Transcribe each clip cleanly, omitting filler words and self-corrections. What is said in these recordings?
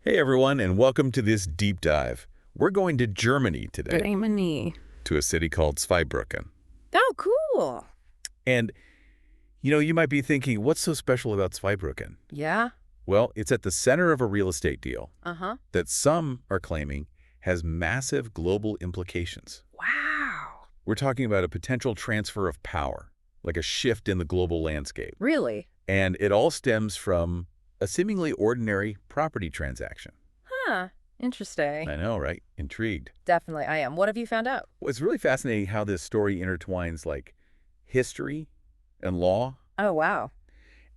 Hey everyone, and welcome to this deep dive. We're going to Germany today, Germany. to a city called Zweibrücken. Oh, cool. And, you might be thinking, what's so special about Zweibrücken? Yeah? Well, it's at the center of a real estate deal Uh-huh. that some are claiming has massive global implications. Wow. We're talking about a potential transfer of power, like a shift in the global landscape. Really? And it all stems from a seemingly ordinary property transaction. Huh. Interesting. I know, right? Intrigued. Definitely, I am. What have you found out? Well, it's really fascinating how this story intertwines like history and law Oh, wow.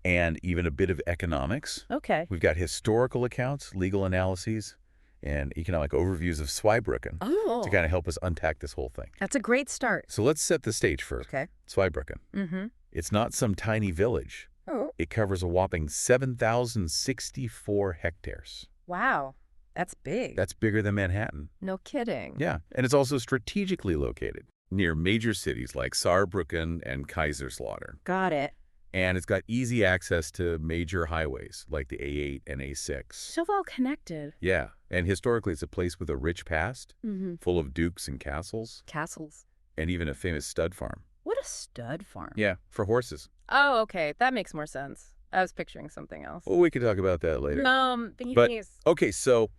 and even a bit of economics. Okay. We've got historical accounts, legal analyses, and economic overviews of Zweibrücken Oh. to kind of help us unpack this whole thing. That's a great start. So let's set the stage first. Okay. Zweibrücken. Mm-hmm. It's not some tiny village. Oh. It covers a whopping 7,064 hectares. Wow. That's big. That's bigger than Manhattan. No kidding. Yeah, and it's also strategically located near major cities like Saarbrücken and Kaiserslautern. Got it. And it's got easy access to major highways like the A8 and A6. So well connected. Yeah, and historically it's a place with a rich past, Mm-hmm. full of dukes and castles, Castles. and even a famous stud farm. What a stud farm. Yeah, for horses. Oh, okay. That makes more sense. I was picturing something else. Well, we could talk about that later. But- Please. Okay, so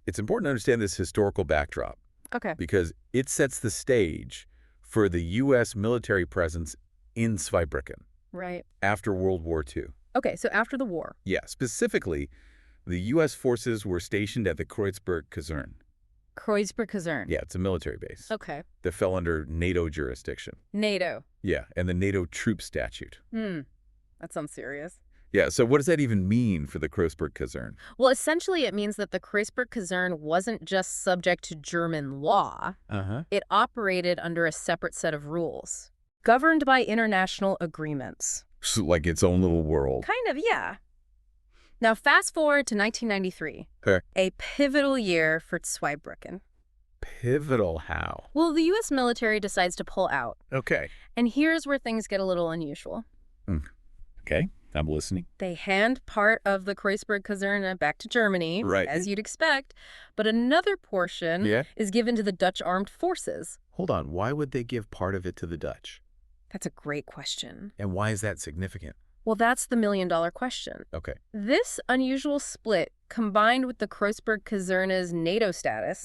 it's important to understand this historical backdrop Okay. because it sets the stage for the U.S. military presence in Zweibrücken Right. after World War II. Okay, so after the war. Yeah, specifically, the U.S. forces were stationed at the Kreuzberg Kaserne. Kreuzberg-Kaserne. Yeah, it's a military base Okay. that fell under NATO jurisdiction. NATO. Yeah, and the NATO Troop Statute. That sounds serious. Yeah, so what does that even mean for the Kreuzberg Kaserne? Well, essentially, it means that the Kreuzberg-Kaserne wasn't just subject to German law. Uh-huh. It operated under a separate set of rules, governed by international agreements. So, like its own little world. Kind of, yeah. Now, fast forward to 1993, Okay. a pivotal year for Zweibrücken. Pivotal how? Well, the U.S. military decides to pull out, Okay. and here's where things get a little unusual. Okay, I'm listening. They hand part of the Kreuzberg-Kaserne back to Germany, Right. as you'd expect, but another portion Yeah? is given to the Dutch armed forces. Hold on, why would they give part of it to the Dutch? That's a great question. And why is that significant? Well, that's the million-dollar question. Okay. This unusual split, combined with the Kreuzberg-Kaserne's NATO status,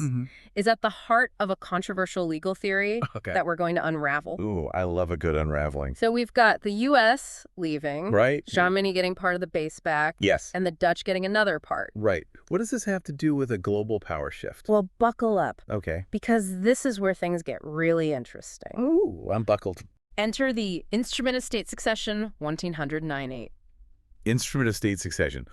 is at the heart of a controversial legal theory Okay. that we're going to unravel. Ooh, I love a good unraveling. So we've got the U.S. leaving, Right? Germany getting part of the base back, Yes. and the Dutch getting another part. Right. What does this have to do with a global power shift? Well, buckle up, Okay. because this is where things get really interesting. Ooh, I'm buckled. Enter the Instrument of State Succession 1809-8. Instrument of State Succession,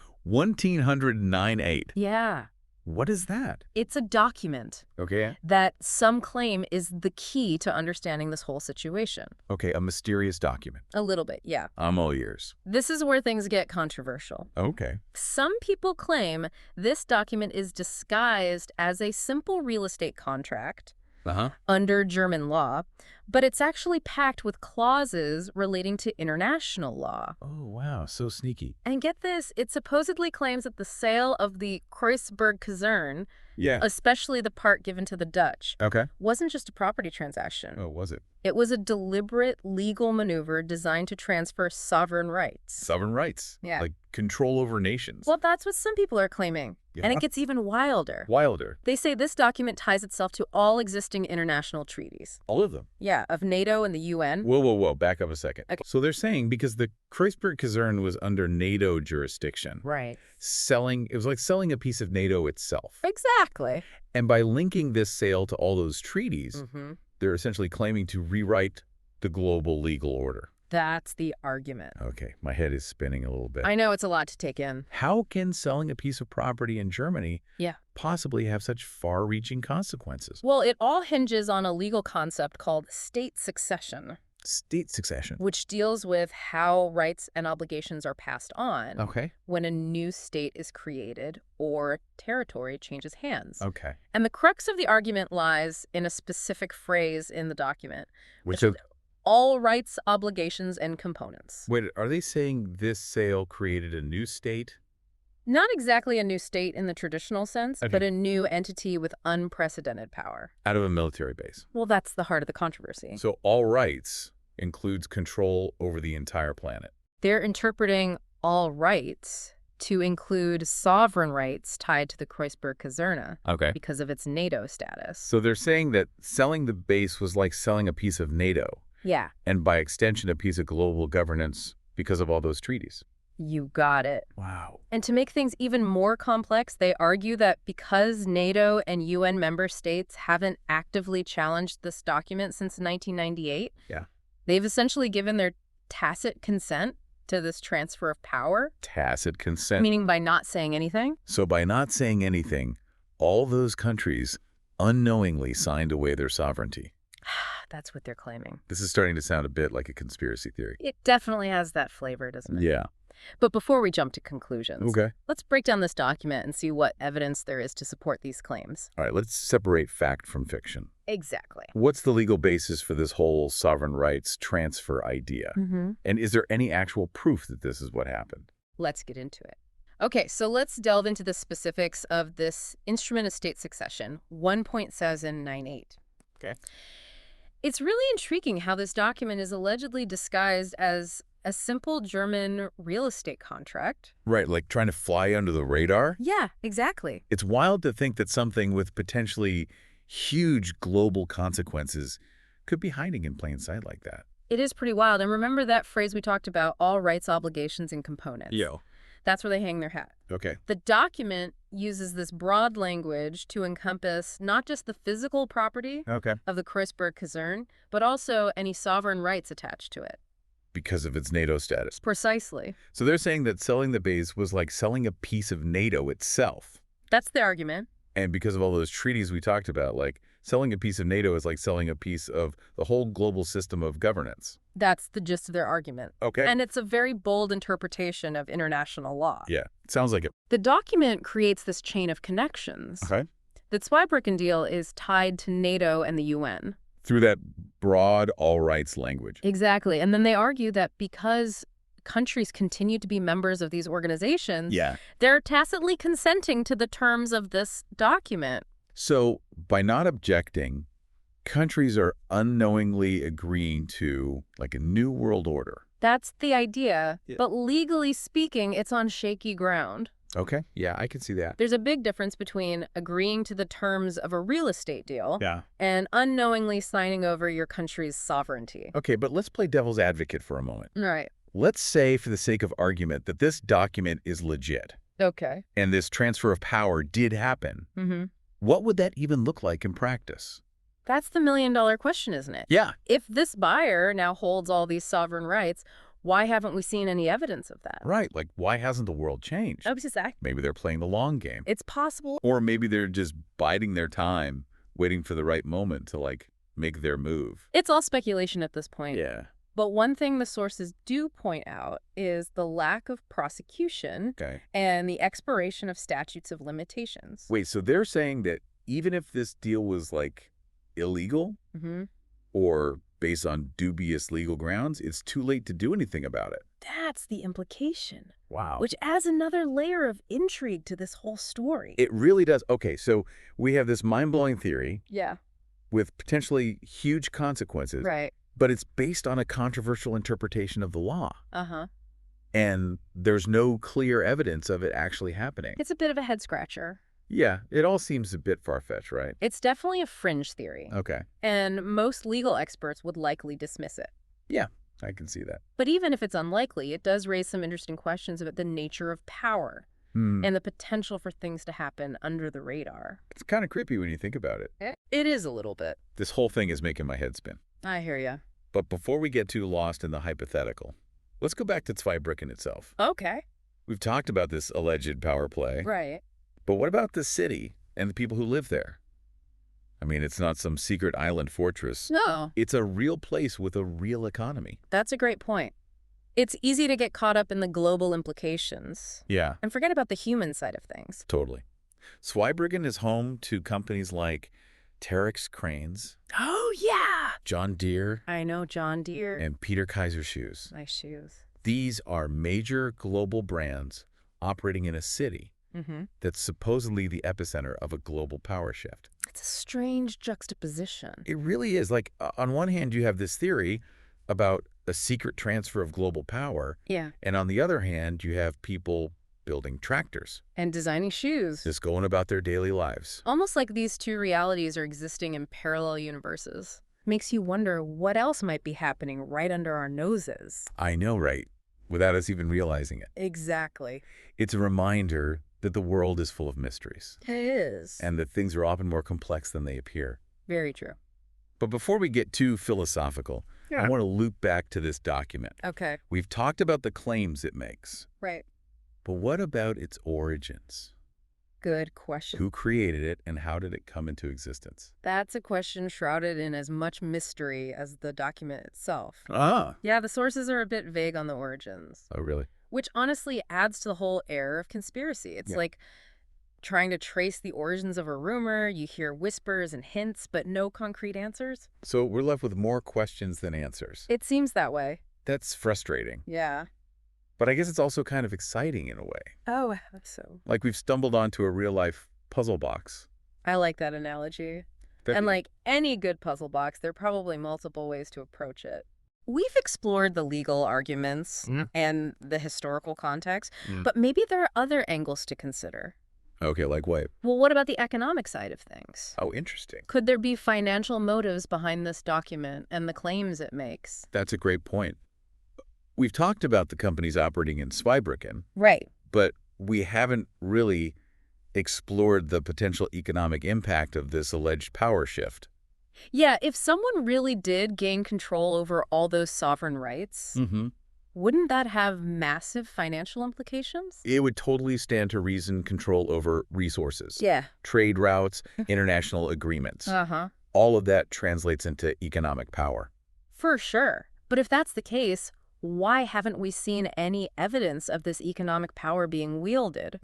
1809-8. Yeah, What is that? it's a document Okay. that some claim is the key to understanding this whole situation. Okay, a mysterious document. A little bit, yeah. I'm all ears. This is where things get controversial. Okay. Some people claim this document is disguised as a simple real estate contract Uh-huh. under German law, but it's actually packed with clauses relating to international law. Oh, wow, so sneaky. And get this, it supposedly claims that the sale of the Kreuzberg-Kaserne, Yeah. especially the part given to the Dutch, Okay. wasn't just a property transaction. Oh, was it? It was a deliberate legal maneuver designed to transfer sovereign rights. Sovereign rights. Yeah. Like control over nations. Well, that's what some people are claiming. And Yeah. it gets even wilder. Wilder. They say this document ties itself to all existing international treaties. All of them. Yeah, of NATO and the UN. Whoa, whoa, whoa. Back up a second. Okay. So they're saying because the Kreuzberg Kaserne was under NATO jurisdiction, Right. it was like selling a piece of NATO itself. Exactly. And by linking this sale to all those treaties, Mm-hmm. they're essentially claiming to rewrite the global legal order. That's the argument. Okay, my head is spinning a little bit. I know it's a lot to take in. How can selling a piece of property in Germany Yeah. possibly have such far-reaching consequences? Well, it all hinges on a legal concept called state succession, State succession. which deals with how rights and obligations are passed on Okay. when a new state is created or territory changes hands. Okay. And the crux of the argument lies in a specific phrase in the document. Which of all rights, obligations, and components. Wait, are they saying this sale created a new state Not exactly a new state in the traditional sense, Okay. but a new entity with unprecedented power. Out of a military base. Well, that's the heart of the controversy. So all rights includes control over the entire planet. They're interpreting all rights to include sovereign rights tied to the Kreuzberg-Kaserne Okay. because of its NATO status. So they're saying that selling the base was like selling a piece of NATO, Yeah, and by extension, a piece of global governance because of all those treaties. you got it. Wow. And to make things even more complex, they argue that because NATO and UN member states haven't actively challenged this document since 1998, Yeah. they've essentially given their tacit consent to this transfer of power, Tacit consent. meaning by not saying anything. So by not saying anything, all those countries unknowingly signed away their sovereignty. That's what they're claiming. This is starting to sound a bit like a conspiracy theory. It definitely has that flavor, doesn't it? Yeah. But before we jump to conclusions, Okay. let's break down this document and see what evidence there is to support these claims. All right, let's separate fact from fiction. Exactly. What's the legal basis for this whole sovereign rights transfer idea? And is there any actual proof that this is what happened? Let's get into it. Okay, so let's delve into the specifics of this Instrument of State Succession 1.798. Okay. It's really intriguing how this document is allegedly disguised as a simple German real estate contract. Right, like trying to fly under the radar? Yeah, exactly. It's wild to think that something with potentially huge global consequences could be hiding in plain sight like that. It is pretty wild. And remember that phrase we talked about, all rights, obligations, and components. That's where they hang their hat. Okay. The document uses this broad language to encompass not just the physical property Okay. of the Kreuzberg-Kaserne, but also any sovereign rights attached to it. Because of its NATO status. Precisely. So they're saying that selling the base was like selling a piece of NATO itself. That's the argument. And because of all those treaties we talked about, like selling a piece of NATO is like selling a piece of the whole global system of governance. That's the gist of their argument. Okay. And it's a very bold interpretation of international law. Yeah, sounds like it. The document creates this chain of connections. Okay. The Zweibrücken deal is tied to NATO and the UN. Through that broad all rights language. Exactly. And then they argue that because countries continue to be members of these organizations, Yeah. they're tacitly consenting to the terms of this document. So by not objecting, countries are unknowingly agreeing to like a new world order. That's the idea. Yeah. But legally speaking, it's on shaky ground. Okay. Yeah, I can see that. There's a big difference between agreeing to the terms of a real estate deal Yeah. and unknowingly signing over your country's sovereignty. Okay, but let's play devil's advocate for a moment. Right. Let's say, for the sake of argument, that this document is legit Okay. and this transfer of power did happen. Mm-hmm. What would that even look like in practice? That's the million-dollar question, isn't it? Yeah. If this buyer now holds all these sovereign rights, why haven't we seen any evidence of that? Right. Like, why hasn't the world changed? Exactly. Maybe they're playing the long game. It's possible. Or maybe they're just biding their time, waiting for the right moment to, like, make their move. It's all speculation at this point. Yeah. But one thing the sources do point out is the lack of prosecution Okay. and the expiration of statutes of limitations. Wait, so they're saying that even if this deal was, like, illegal Mm-hmm. or based on dubious legal grounds, it's too late to do anything about it. That's the implication, Wow. which adds another layer of intrigue to this whole story. It really does. Okay, so we have this mind-blowing theory Yeah, with potentially huge consequences, right. but it's based on a controversial interpretation of the law. Uh-huh. And there's no clear evidence of it actually happening. It's a bit of a head-scratcher. Yeah, it all seems a bit far-fetched, right? It's definitely a fringe theory, Okay. and most legal experts would likely dismiss it. Yeah, I can see that. But even if it's unlikely, it does raise some interesting questions about the nature of power Hmm. and the potential for things to happen under the radar. It's kind of creepy when you think about it. It is a little bit. This whole thing is making my head spin. I hear ya. But before we get too lost in the hypothetical, let's go back to Zweibrücken itself. Okay. We've talked about this alleged power play. Right. But what about the city and the people who live there? I mean, it's not some secret island fortress. No, It's a real place with a real economy. that's a great point. It's easy to get caught up in the global implications Yeah, and forget about the human side of things. totally. Zweibrücken is home to companies like Terex Cranes, Oh, yeah. John Deere, I know John Deere. and Peter Kaiser Shoes. Nice shoes. These are major global brands operating in a city Mm-hmm. that's supposedly the epicenter of a global power shift. It's a strange juxtaposition. It really is. Like, on one hand, you have this theory about a secret transfer of global power, Yeah. and on the other hand, you have people building tractors, And designing shoes. just going about their daily lives. Almost like these two realities are existing in parallel universes. Makes you wonder what else might be happening right under our noses. I know, right? Without us even realizing it. Exactly. It's a reminder that the world is full of mysteries, It is. and that things are often more complex than they appear. Very true. But before we get too philosophical, I want to loop back to this document. Okay. We've talked about the claims it makes, Right. but what about its origins? Good question. Who created it, and how did it come into existence? That's a question shrouded in as much mystery as the document itself. Ah. Yeah, the sources are a bit vague on the origins, Oh, really? which honestly adds to the whole air of conspiracy. It's like trying to trace the origins of a rumor. You hear whispers and hints, but no concrete answers. So we're left with more questions than answers. It seems that way. That's frustrating. Yeah. But I guess it's also kind of exciting in a way. Oh, so. Like we've stumbled onto a real-life puzzle box. I like that analogy. And like any good puzzle box, there are probably multiple ways to approach it. We've explored the legal arguments and the historical context, but maybe there are other angles to consider. Okay, like what? Well, what about the economic side of things? Oh, interesting. Could there be financial motives behind this document and the claims it makes? That's a great point. We've talked about the companies operating in Zweibrücken, Right. but we haven't really explored the potential economic impact of this alleged power shift. Yeah, if someone really did gain control over all those sovereign rights, wouldn't that have massive financial implications? It would totally stand to reason control over resources, Yeah. trade routes, international agreements. Uh-huh. All of that translates into economic power. For sure. But if that's the case, why haven't we seen any evidence of this economic power being wielded?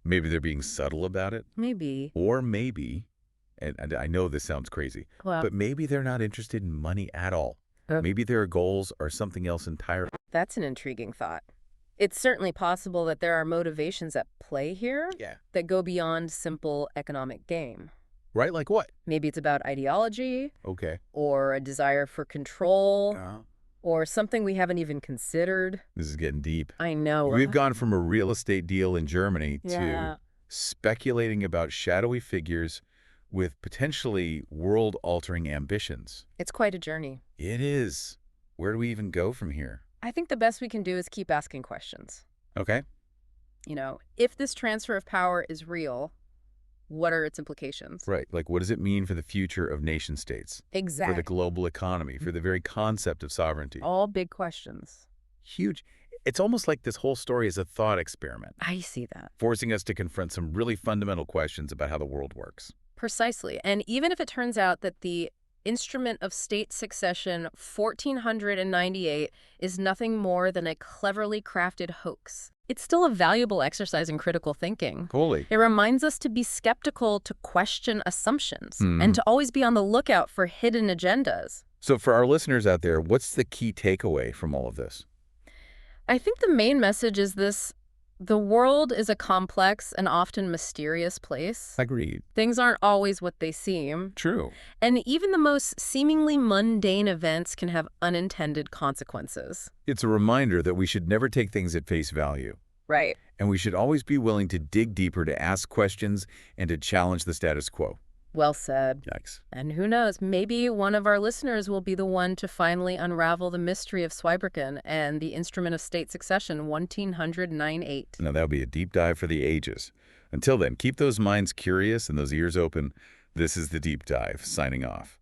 Maybe they're being subtle about it. Maybe. Or maybe, and I know this sounds crazy, Well, but maybe they're not interested in money at all. Maybe their goals are something else entirely. that's an intriguing thought. It's certainly possible that there are motivations at play here Yeah. that go beyond simple economic gain. Right? Like what? Maybe it's about ideology Okay. or a desire for control or something we haven't even considered. This is getting deep. I know. We've gone from a real estate deal in Germany Yeah. to speculating about shadowy figures with potentially world-altering ambitions. It's quite a journey. It is. Where do we even go from here? I think the best we can do is keep asking questions. Okay. You know, if this transfer of power is real, what are its implications? Right. Like, what does it mean for the future of nation states? For Exactly. the global economy? For the very concept of sovereignty? All big questions. Huge. It's almost like this whole story is a thought experiment, I see that. forcing us to confront some really fundamental questions about how the world works. Precisely. And even if it turns out that the Instrument of State Succession 1498 is nothing more than a cleverly crafted hoax, it's still a valuable exercise in critical thinking. Totally. It reminds us to be skeptical, to question assumptions, and to always be on the lookout for hidden agendas. So for our listeners out there, what's the key takeaway from all of this? I think the main message is this: the world is a complex and often mysterious place. Agreed. Things aren't always what they seem. True. And even the most seemingly mundane events can have unintended consequences. It's a reminder that we should never take things at face value. Right. And we should always be willing to dig deeper, to ask questions, and to challenge the status quo. Well said. Yikes. And who knows, maybe one of our listeners will be the one to finally unravel the mystery of Zweibrücken and the Instrument of State Succession 1498. Now, that'll be a deep dive for the ages. Until then, keep those minds curious and those ears open. This is The Deep Dive, signing off.